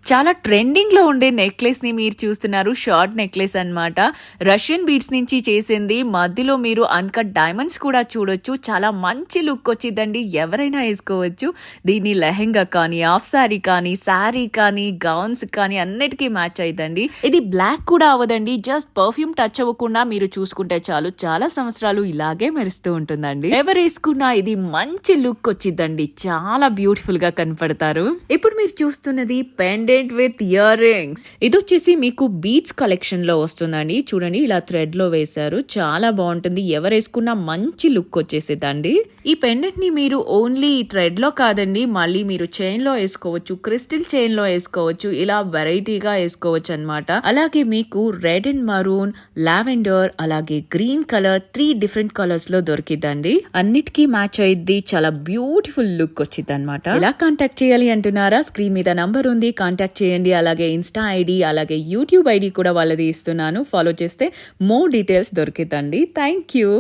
చాలా ట్రెండింగ్‌లో ఉండే నెక్లెస్‌ని మీరు చూస్తున్నారు. షార్ట్ నెక్లెస్ అన్నమాట. రష్యన్ బీడ్స్ నుంచి చేసింది. మధ్యలో మీరు అన్‌కట్ డైమండ్స్ కూడా చూడొచ్చు. చాలా మంచి లుక్ వచ్చిద్దండి. ఎవరైనా ఏసుకోవచ్చు. దీన్ని లెహెంగా కానీ, హాఫ్ సారీ కానీ, గౌన్స్ కానీ అన్నిటికి మ్యాచ్ అయిద్దండి. ఇది బ్లాక్ కూడా అవ్వదండి. జస్ట్ పర్ఫ్యూమ్ టచ్ అవ్వకుండా మీరు చూసుకుంటే చాలు. చాలా సంవత్సరాలు ఇలాగే మెరుస్తూ ఉంటుందండి. ఎవరేసుకున్నా ఇది మంచి లుక్ వచ్చిద్దండి. చాలా బ్యూటిఫుల్‌గా కనపడతారు. ఇప్పుడు మీరు చూస్తున్నది పెండెంట్ విత్ ఇయర్ రింగ్స్. ఇది వచ్చేసి మీకు బీడ్స్ కలెక్షన్ లో వస్తుందండి. చూడండి ఇలా థ్రెడ్ లో వేశారు. చాలా బాగుంటుంది. ఎవరేసుకున్నా మంచి లుక్ వచ్చేసేదండి. ఈ పెండెంట్ ని మీరు ఓన్లీ థ్రెడ్ లో కాదండి, మళ్ళీ మీరు చైన్ లో వేసుకోవచ్చు, క్రిస్టల్ చైన్ లో వేసుకోవచ్చు, ఇలా వెరైటీగా వేసుకోవచ్చు అన్నమాట. అలాగే మీకు రెడ్ అండ్ మరూన్, లావెండర్, అలాగే గ్రీన్ కలర్ 3 డిఫరెంట్ కలర్స్ లో దొరికిద్దండి. అన్నిటికీ మ్యాచ్ అయ్యిద్ది. చాలా బ్యూటిఫుల్ లుక్ వచ్చింది అనమాట. ఎలా కాంటాక్ట్ చేయాలి అంటున్నారా? స్క్రీన్ మీద నంబర్ ఉంది, కాంటాక్ట్ చేయండి. అలాగే ఇన్స్టా ఐడి, అలాగే యూట్యూబ్ ఐడి కూడా వాళ్ళది ఇస్తున్నాను. ఫాలో చేస్తే మోర్ డీటెయిల్స్ దొరికిద్దండి. Thank you.